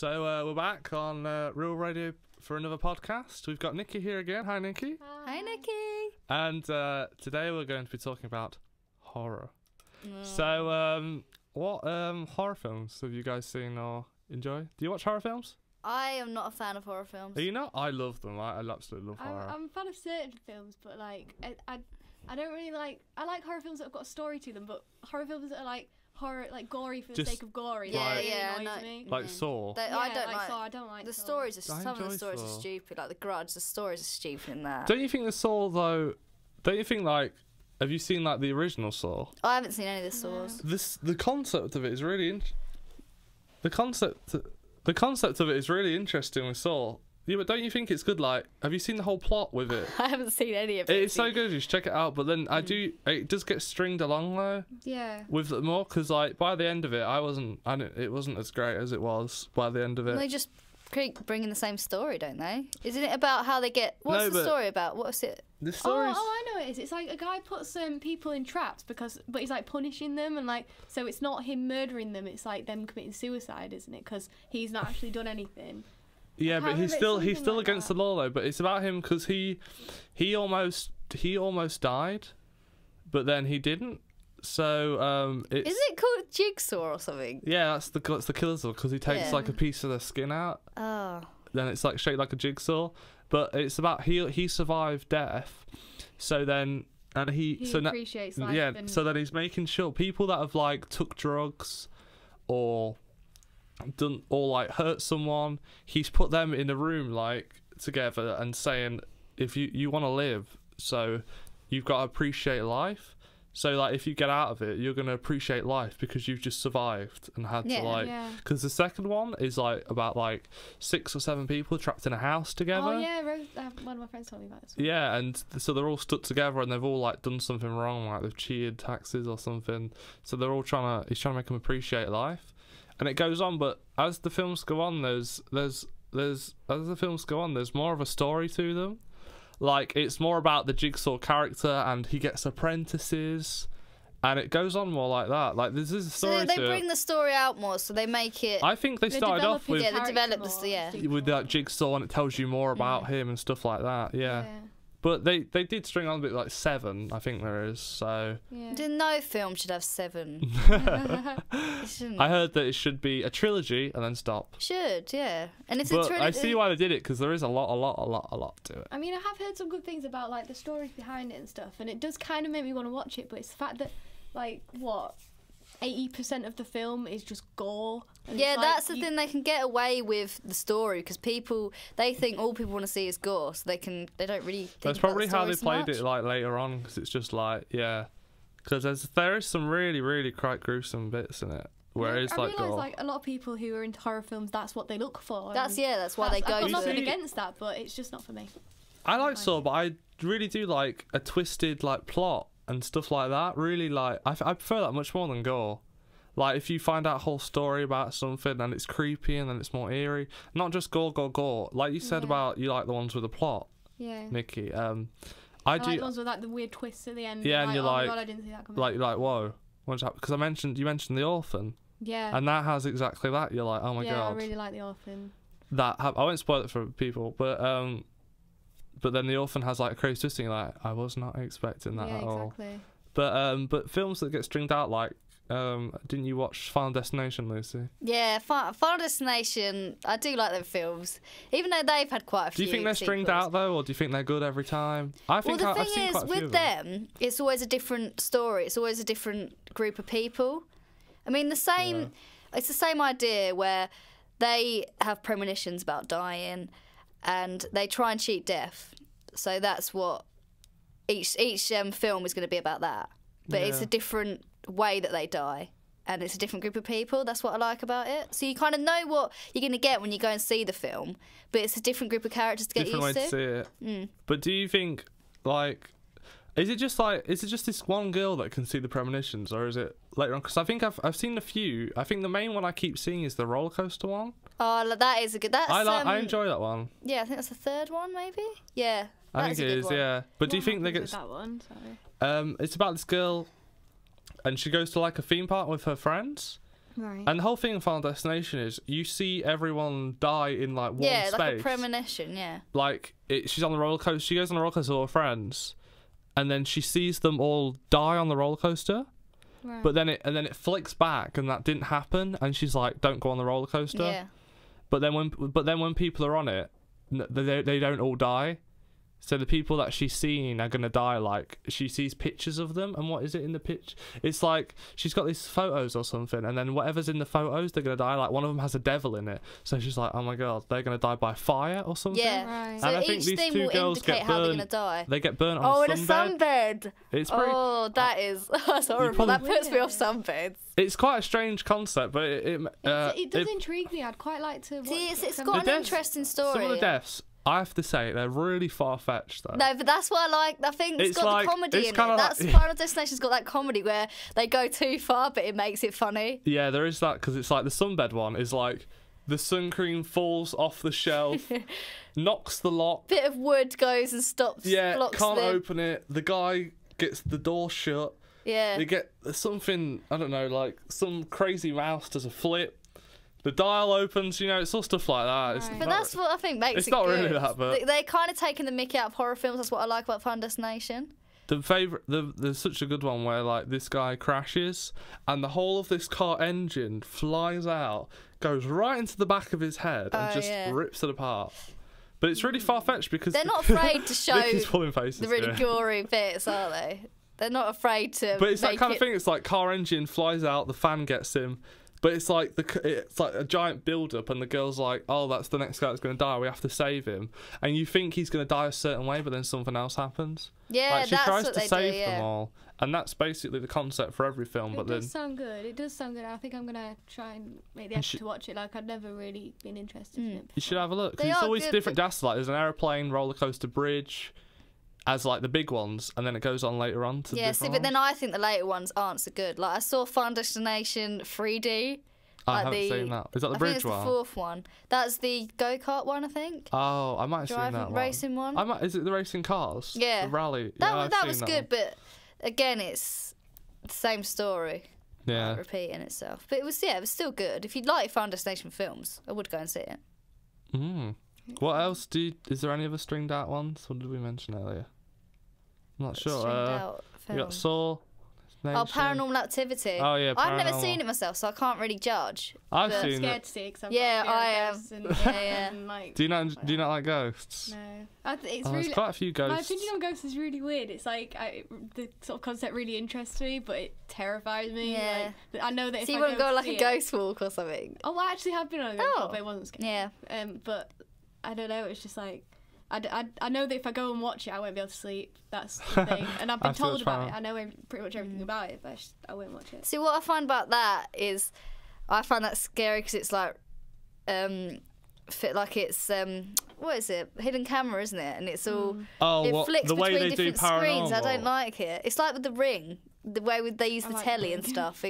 We're back on Real Radio for another podcast. We've got Nikki here again. Hi, Nikki. Hi, Nikki. And today we're going to be talking about horror. So, what horror films have you guys seen or enjoy? Do you watch horror films? I am not a fan of horror films. Are you not? I love them. I absolutely love horror. I'm a fan of certain films, but like I don't really like. I like horror films that have got a story to them, but horror films that are like horror, like gory for the sake of gory. Yeah, that yeah, really annoys me. Like Saw. I don't like. Saw. I don't like the Saw. stories. Some of the enjoy stories Saw. are stupid. Like The Grudge. The stories are stupid in that. Don't you think the Saw though? Don't you think like? Have you seen like the original Saw? I haven't seen any of the Saws. The concept of it is really the concept of it is really interesting with Saw. Yeah, but don't you think it's good? Like, have you seen the whole plot with it? I haven't seen any of it. It's so good. You should check it out. But then it does get stringed along though. Yeah. With more, because like by the end of it, it wasn't as great as it was by the end of it. They just keep bringing the same story, don't they? Isn't it about how they get? What's the story about? What's it? The story. Oh, I know it is. It's like a guy puts people in traps but he's like punishing them, and like so it's not him murdering them. It's like them committing suicide, isn't it? Because he's not actually done anything. Yeah, but he's still against the law though. But it's about him because he almost died, but then he didn't. So is it called Jigsaw or something? Yeah, that's the killer's law because he takes like a piece of the skin out. Oh. Then it's like shaped like a jigsaw, but it's about he survived death. So then he appreciates life. Yeah. So then he's making sure people that have like took drugs or done or like hurt someone, he's put them in a room like together and saying, if you want to live, so you've got to appreciate life. So like if you get out of it, you're gonna appreciate life because you've just survived and had to like. Because the second one is like about like 6 or 7 people trapped in a house together. Oh yeah, one of my friends told me about this one. Yeah, and so they're all stuck together and they've all like done something wrong, like they've cheated taxes or something. So they're all he's trying to make them appreciate life, and it goes on. But as the films go on, there's more of a story to them. Like, it's more about the Jigsaw character, and he gets apprentices, and it goes on more like that. Like, there's a story. So they bring the story out more, so they make it. I think they started off with they develop with that Jigsaw, and it tells you more about him and stuff like that. Yeah. But they did string on a bit like 7, I think there is. So No film should have 7. It shouldn't. I heard that it should be a trilogy and then stop. Should, yeah. And it's a trilogy. I see why they did it, because there is a lot to it. I mean, I have heard some good things about like the stories behind it and stuff, and it does kind of make me want to watch it. But it's the fact that, like, 80% of the film is just gore. Yeah, that's the thing. They can get away with the story because they think all people want to see is gore, so they don't really think that's probably how they played it like later on, because it's just like because there is some really, really quite gruesome bits in it. Whereas I realise like a lot of people who are into horror films, that's what they look for. That's why they go. I've got nothing against that, but it's just not for me. I like Saw, but I really do like a twisted like plot and stuff like that. Really, like I prefer that much more than gore. Like, if you find out a whole story about something and it's creepy and then it's more eerie, not just gore. Like you said about you like the ones with a plot. Yeah. Nikki. I do like the ones with like the weird twists at the end. Yeah, and you're like, oh my God, I didn't see that coming. Like whoa, what's that? Because you mentioned The Orphan. Yeah. And that has exactly that. You're like, oh my God. Yeah, I really like The Orphan. I won't spoil it for people, but then The Orphan has like a crazy twist, and you're like, I was not expecting that at all. Exactly. But films that get stringed out like. Didn't you watch Final Destination, Lucy? Yeah, Final Destination. I do like them films, even though they've had quite a few. Do you think they're stringed out though, or do you think they're good every time? I think the thing is, with them, it's always a different story. It's always a different group of people. I mean, it's the same idea where they have premonitions about dying, and they try and cheat death. So that's what each film is going to be about. That, but it's a different way that they die, and it's a different group of people. That's what I like about it. So you kind of know what you're going to get when you go and see the film, but it's a different group of characters to get used to. Different way to see it. But do you think, like, is it just this one girl that can see the premonitions, or is it later on? Because I think I've seen a few. I think the main one I keep seeing is the roller coaster one. Oh, that is a good. I enjoy that one. Yeah, I think that's the third one, maybe. Yeah, I think it is. Yeah, but do you think they get that one? Sorry. It's about this girl. And she goes to like a theme park with her friends, Right. And the whole thing in Final Destination is you see everyone die in like one space. Yeah, like a premonition. Yeah. Like she's on the roller coaster. She goes on the roller coaster with all her friends, and then she sees them all die on the roller coaster. Right. But then it flicks back, and that didn't happen. And she's like, "Don't go on the roller coaster." Yeah. But then when people are on it, they don't all die. So the people that she's seen are gonna die. Like she sees pictures of them, and what is it in the pitch? It's like she's got these photos or something, and then whatever's in the photos, they're gonna die. Like one of them has a devil in it, so she's like, "Oh my god, they're gonna die by fire or something." Yeah. Right. So And I each think these thing two will girls indicate get how they're burned. gonna die. They get burnt Oh, on in a a sunbed. sunbed. It's pretty. Oh, that is that's horrible. probably- That puts me off sunbeds. It's quite a strange concept, but It does intrigue me. I'd quite like to watch See, it's some- got The an deaths- interesting some of story. the deaths, I have to say, they're really far-fetched though. No, but that's what I like. I think it's It's got like- the comedy it's in it. kinda like- That's Final Destination's got that comedy where they go too far, but it makes it funny. Yeah, there is that, because it's like the sunbed one is like the sun cream falls off the shelf, knocks the lock. Bit of wood goes and stops. Yeah, blocks can't the, open it. The guy gets the door shut. Yeah. They get something, I don't know, like some crazy mouse does a flip. The dial opens, it's all stuff like that. It's Right. But not- that's what I think makes it's it not good. really that, but- They're kind of taking the mickey out of horror films. That's what I like about Final Destination. there's such a good one where like this guy crashes and the whole of this car engine flies out, goes right into the back of his head and Oh, just yeah. rips it apart. But it's really far-fetched because They're not afraid to show Vicky's pulling faces, the really yeah. gory bits, are they? They're not afraid to. But it's that make kind of it- thing. It's like car engine flies out, the fan gets him, but it's like it's like a giant build-up, and the girl's like, "Oh, that's the next guy that's going to die. We have to save him." And you think he's going to die a certain way, but then something else happens. Yeah, Like she that's tries what to they save do. Yeah. them all, and that's basically the concept for every film. It But then does sound good. It does sound good. I think I'm gonna try and make the effort to watch it. Like I'd never really been interested in it. you should have a look. 'Cause They it's are always good, different but- gas. Like there's an aeroplane, roller coaster, bridge, as like the big ones, and then it goes on later on to Yeah, different see, but then ones. I think the later ones aren't so good. Like I saw Final Destination 3D. I like haven't the- seen that. Is that the I bridge think it's one? the fourth one. That's the go-kart one, I think. Oh, I might have seen Driving that one. racing one. Is it the racing cars? Yeah. The rally. That yeah, one, I've that seen was that good, one. but again, it's the same story. Yeah. Like, repeating itself. But it was still good. If you'd like Final Destination films, I would go and see it. Mm. What else is there any other stringed out ones? What did we mention earlier? I'm not sure. Stringed out You got film. Saw. Oh, Nation. Paranormal Activity. Oh, yeah, I've never Paranormal. seen it myself, so I can't really judge. I've but- I'm seen scared it. to see it 'cause I've Yeah, got a fear I of am. ghosts and, Yeah. and, like, Do you not like ghosts? No. It's Oh, really. there's quite a few My ghosts. opinion on ghosts is really weird. It's like the sort of concept really interests me, but it terrifies me. Yeah. Like, I know that if So you I wouldn't go to like see a it- ghost walk or something? Oh, I actually have been on a ghost walk, Oh. but it wasn't scary. Yeah. But I don't know. It's just like I know that if I go and watch it, I won't be able to sleep. That's the thing. And I've been That's told what's about fine. it. I know pretty much everything about it, but I won't watch it. See, what I find about that is I find that scary because it's like, it's, what is it? Hidden camera, isn't it? And it's all, Oh, it what, flicks the way between they do different screens. I don't paranormal. like it. It's like with The Ring, the way they use I the like telly The and Ring. stuff.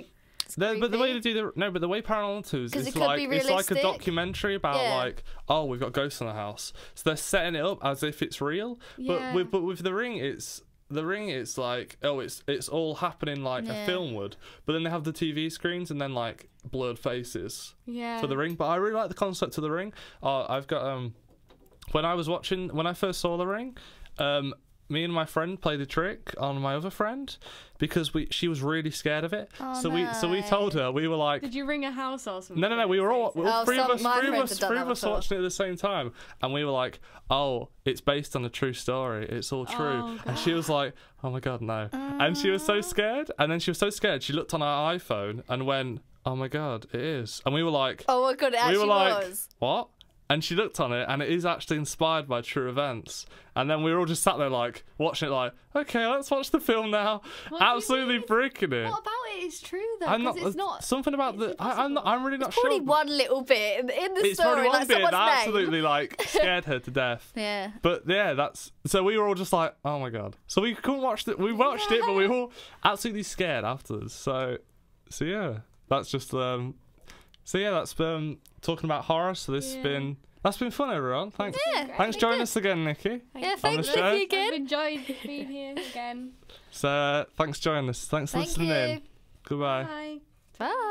But the way they do but the way Paranormal 2 is, 'Cause it it's could like be it's like a realistic. documentary about Yeah. like, oh, we've got ghosts in the house, so they're setting it up as if it's real. Yeah. But with the Ring, it's like, oh, it's all happening like Yeah. a film would. But then they have the TV screens and then like blurred faces Yeah. for the Ring. But I really like the concept of the Ring. I've got when I first saw the Ring, me and my friend played a trick on my other friend because she was really scared of it. Oh, so we told her, we were like, Did you ring a house or something? no, we were all Oh, three of my friends us have done that before. watching it at the same time, and we were like, oh, it's based on a true story, it's all true. Oh, and she was like, oh my god, no. And she was so scared, and then she was so scared she looked on her iPhone and went, oh my god, it is. And we were like, Oh my god, it we actually were like, was. what? And she looked on it, and it is actually inspired by true events. And then we were all just sat there, like, watching it, like, okay, let's watch the film now. What do you Absolutely mean? freaking it. What about it is true though? I'm 'Cause not. it's not. Something about it's I'm really not Probably sure. one little bit in the It's story, probably one like bit someone's that name. absolutely like scared her to death. Yeah. But yeah, so we were all just like, oh my god. So we couldn't watch it. We watched it, but we were all absolutely scared afterwards. So yeah, that's just that's talking about horror. So that's been fun, everyone. Thanks. Yeah, Thanks for joining us again, Nikki. Yeah, thanks, show. Nikki, again. I've enjoyed being here again. So thanks for joining us. Thanks for Thank listening you. in. Goodbye. Bye. Bye.